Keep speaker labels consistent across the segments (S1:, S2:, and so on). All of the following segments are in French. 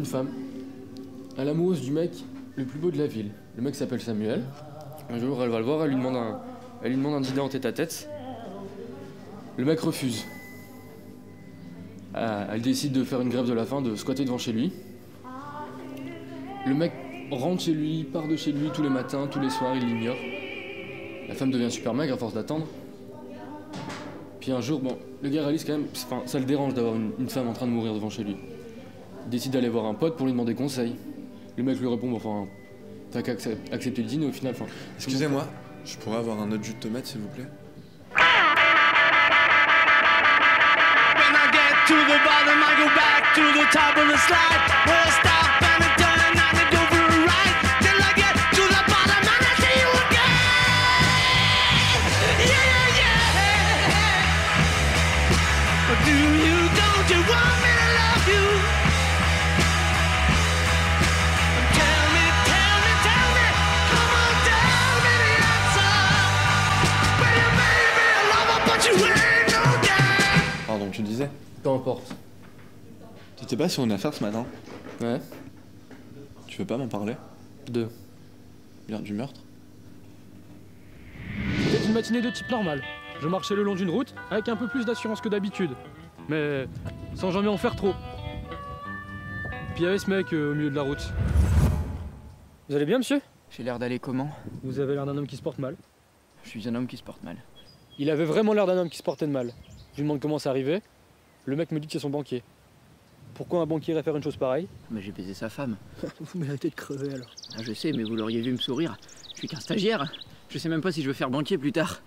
S1: une femme, elle est amoureuse du mec le plus beau de la ville. Le mec s'appelle Samuel. Un jour, elle va le voir, elle lui demande un dîner en tête-à-tête. Le mec refuse. Elle décide de faire une grève de la faim, de squatter devant chez lui. Le mec rentre chez lui, part de chez lui tous les matins, tous les soirs, il l'ignore. La femme devient super maigre à force d'attendre. Puis un jour, bon, le gars réalise quand même, enfin, ça le dérange d'avoir une femme en train de mourir devant chez lui. Il décide d'aller voir un pote pour lui demander conseil. Le mec lui répond, enfin, t'as qu'à accepter le dîner au final. Enfin,
S2: excusez-moi, je pourrais avoir un autre jus de tomate s'il vous plaît?
S3: To the bottom, I go back to the top of the slide. Where I stop and I turn and I go for a ride. Till I get to the bottom and I see you again. Yeah, yeah. But don't you want me to love you? Tell me, come on, tell me the answer. Well, you made me a lover, but you ain't no dad.
S2: Pardon, tu disais?
S1: peu importe.
S2: T'étais pas sur une affaire ce matin?
S1: Ouais.
S2: Tu veux pas m'en parler?
S1: De?
S2: Bien, du meurtre?
S4: C'était une matinée de type normal. Je marchais le long d'une route avec un peu plus d'assurance que d'habitude. Mais sans jamais en faire trop. Puis il y avait ce mec au milieu de la route. Vous allez bien, monsieur?
S5: J'ai l'air d'aller comment?
S4: Vous avez l'air d'un homme qui se porte mal.
S5: Je suis un homme qui se porte mal.
S4: Il avait vraiment l'air d'un homme qui se portait de mal. Je lui demande comment c'est arrivé. Le mec me dit que c'est son banquier. Pourquoi un banquier irait faire une chose pareille?
S5: Mais j'ai baisé sa femme.
S4: Vous méritez de crever alors.
S5: Ah, je sais, mais vous l'auriez vu me sourire. Je suis qu'un stagiaire. Je sais même pas si je veux faire banquier plus tard.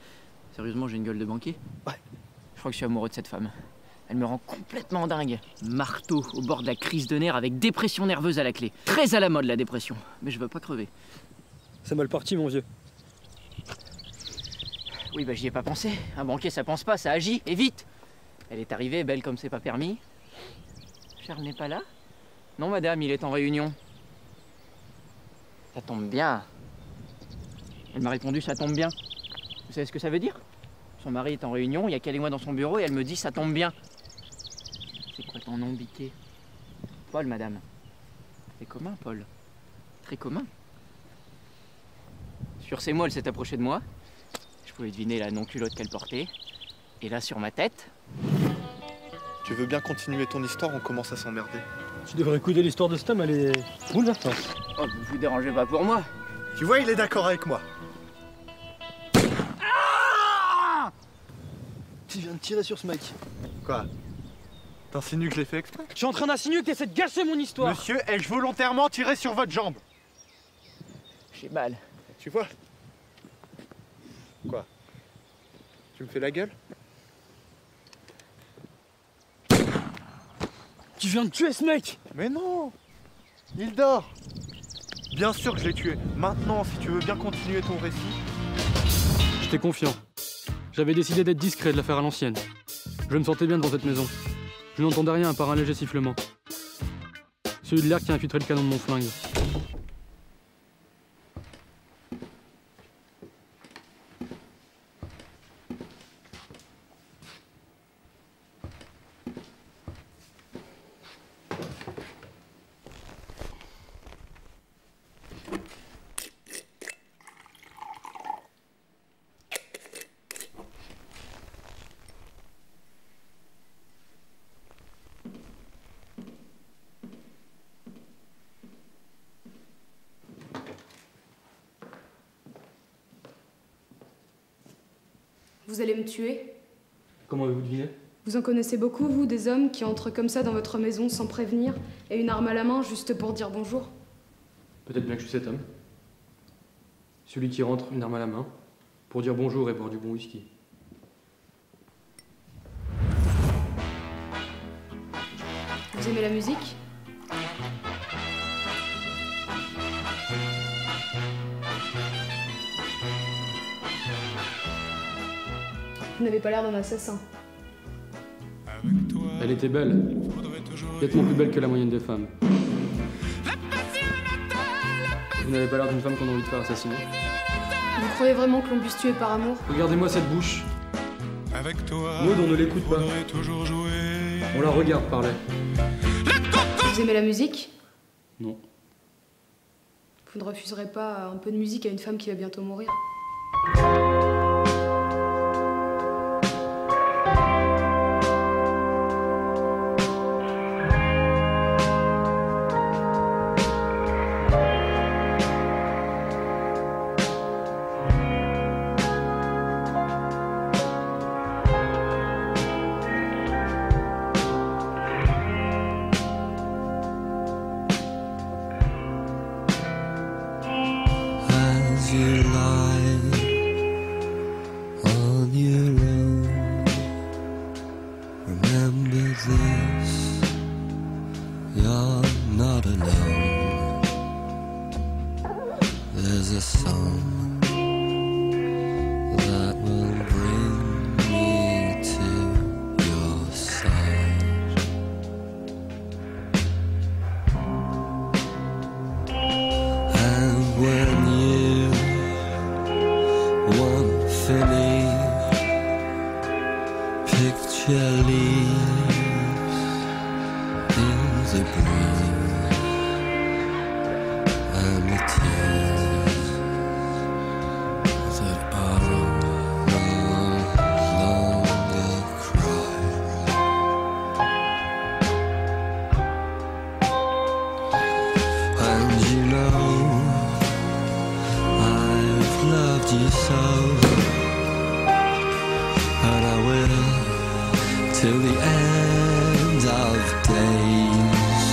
S5: Sérieusement, j'ai une gueule de banquier?
S4: Ouais.
S5: Je crois que je suis amoureux de cette femme. Elle me rend complètement dingue. Marteau au bord de la crise de nerfs avec dépression nerveuse à la clé. Très à la mode la dépression. Mais je veux pas crever.
S4: C'est mal parti, mon vieux.
S5: Oui, bah j'y ai pas pensé. Un banquier, ça pense pas, ça agit, et vite. Elle est arrivée, belle comme c'est pas permis. Charles n'est pas là? Non, madame, il est en réunion. Ça tombe bien. Elle m'a répondu, ça tombe bien. Vous savez ce que ça veut dire? Son mari est en réunion, il y a qu'elle et moi dans son bureau, et elle me dit, ça tombe bien. C'est quoi ton nom, Biquet? Paul, madame. C'est commun, Paul. Très commun. Sur ces mots, elle s'est approchée de moi. Je pouvais deviner la non-culotte qu'elle portait. Et là, sur ma tête...
S2: Tu veux bien continuer ton histoire, on commence à s'emmerder.
S4: Tu devrais écouter l'histoire de cet homme, elle est bouleversante.
S5: Oh, vous vous dérangez pas pour moi.
S2: Tu vois, il est d'accord avec moi.
S5: Ah!
S4: Tu viens de tirer sur ce mec.
S2: Quoi? T'insinues que je l'ai fait exprès?
S4: Je suis en train d'insinuer que t'essaies de gâcher mon histoire.
S2: Monsieur, ai-je volontairement tiré sur votre jambe?
S5: J'ai mal.
S2: Tu vois? Quoi? Tu me fais la gueule?
S4: Tu viens de tuer ce mec!
S2: Mais non! Il dort! Bien sûr que je l'ai tué. Maintenant, si tu veux bien continuer ton récit...
S4: J'étais confiant. J'avais décidé d'être discret, de la faire à l'ancienne. Je me sentais bien dans cette maison. Je n'entendais rien à part un léger sifflement. Celui de l'air qui infiltrait le canon de mon flingue.
S6: Vous allez me tuer?
S4: Comment avez-vous deviné?
S6: Vous en connaissez beaucoup, vous, des hommes qui entrent comme ça dans votre maison sans prévenir et une arme à la main juste pour dire bonjour?
S4: Peut-être bien que je suis cet homme. Celui qui rentre, une arme à la main, pour dire bonjour et boire du bon whisky.
S6: Vous aimez la musique? Vous n'avez pas l'air d'un assassin.
S4: Elle était belle. Nettement plus belle que la moyenne des femmes. Vous n'avez pas l'air d'une femme qu'on a envie de faire assassiner.
S6: Vous croyez vraiment que l'on puisse tuer par amour?
S4: Regardez-moi cette bouche. Maud, on ne l'écoute pas. On la regarde parler.
S6: Vous aimez la musique?
S1: Non.
S6: Vous ne refuserez pas un peu de musique à une femme qui va bientôt mourir?
S3: As you lie on your own, remember this, you're not alone. There's a song that will bring me to your side. And when you want finish, picture leaves in the breeze, and the tears that are no longer cry. And you know I've loved you so, and I will till the end of days.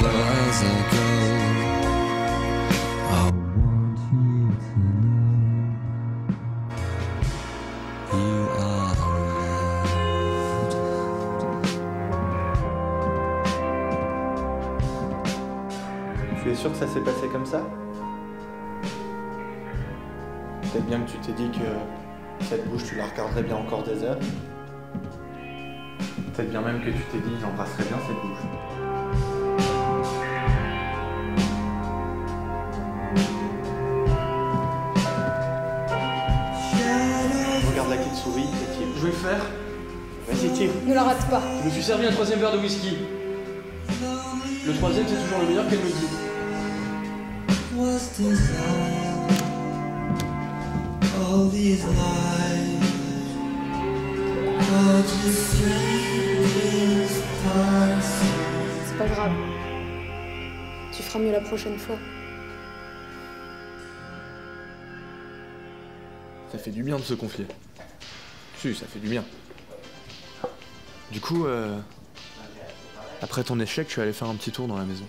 S3: But as I go, I want you to know you are loved.
S2: Tu es sûr que ça s'est passé comme ça? Peut-être bien que tu t'es dit que cette bouche, tu la regarderais bien encore des heures. Peut-être bien même que tu t'es dit, j'embrasserais bien cette bouche. Regarde la Kitsuri et tire.
S1: Je vais le faire.
S2: Vas-y, tire.
S6: Ne la rate pas.
S1: Je me suis servi un 3e verre de whisky. Le 3e, c'est toujours le meilleur qu'elle me dit.
S3: Was desire all these lies, all the strangest parts.
S6: C'est pas grave. Tu feras mieux la prochaine fois.
S2: Ça fait du bien de se confier. Si, ça fait du bien. Du coup, après ton échec, tu es allé faire un petit tour dans la maison.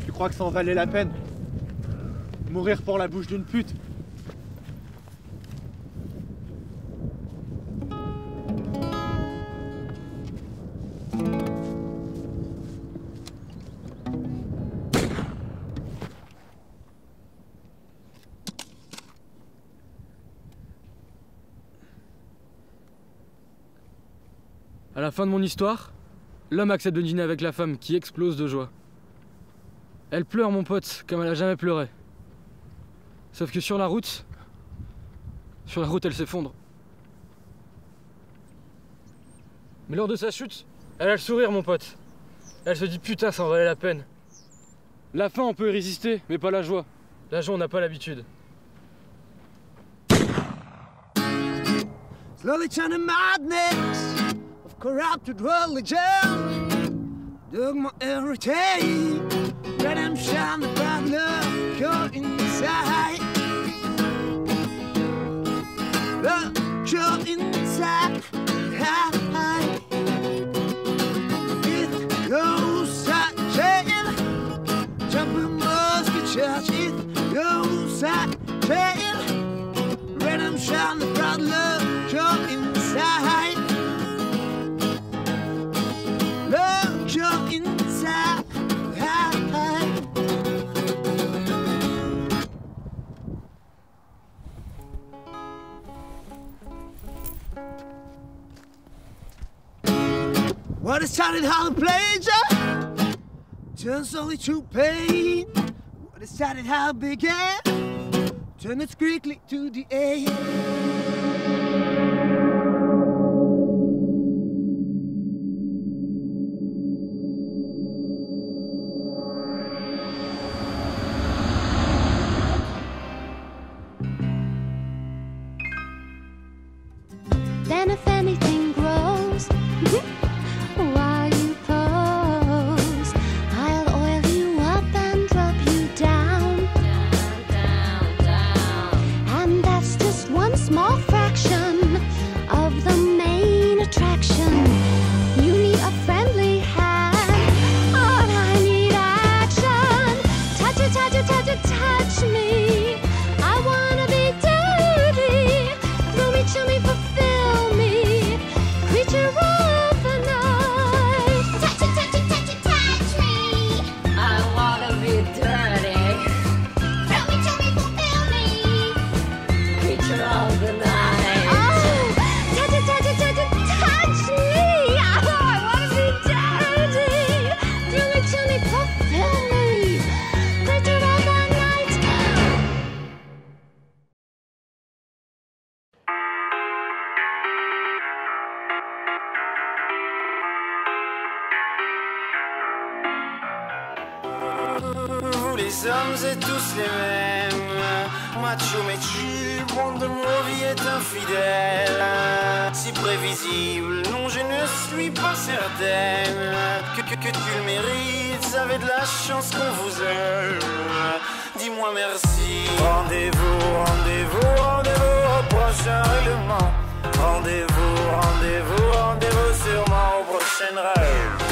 S2: Tu crois que ça en valait la peine? Mourir pour la bouche d'une pute?
S4: À la fin de mon histoire, l'homme accepte de dîner avec la femme qui explose de joie. Elle pleure, mon pote, comme elle a jamais pleuré. Sauf que sur la route, elle s'effondre. Mais lors de sa chute, elle a le sourire, mon pote. Elle se dit putain, ça en valait la peine. La faim, on peut y résister, mais pas la joie. La joie, on n'a pas l'habitude.
S3: Slowly turning madness. Of corrupted religion, dogma everything, redemption, the bad love, you're inside. You're inside. It goes out jail, jumping must be church. It goes out jail, redemption, the proud love, you're inside. Love, you're inside. What it started how the pleasure turns only to pain. What it started how it began turn it quickly to the end.
S7: Then if anything grows while you pose, I'll oil you up and drop you down, down, down, down. And that's just one small fraction of the main attraction. You need a friendly hand, but I need action. Touch it, touch it, touch it, touch me. I wanna be dirty. Thrill me, chill me, fulfill me. Creature of the night. Touch it, touch it, touch it, touch me. I wanna be dirty. Thrill me, chill me, fulfill me. Creature of the night. Oh, touch it, touch it, touch it, touch me. Oh, I wanna be dirty. Thrill me, chill me, fulfill me. Creature of the night.
S3: Vous les hommes êtes tous les mêmes, macho méchu, bande de mauvais est infidèle. Si prévisible, non je ne suis pas certaine que tu le mérites, avez de la chance qu'on vous aime. Dis-moi merci. Rendez-vous, rendez-vous, rendez-vous au prochain règlement. Rendez-vous, rendez-vous, rendez-vous sûrement au prochain rêve.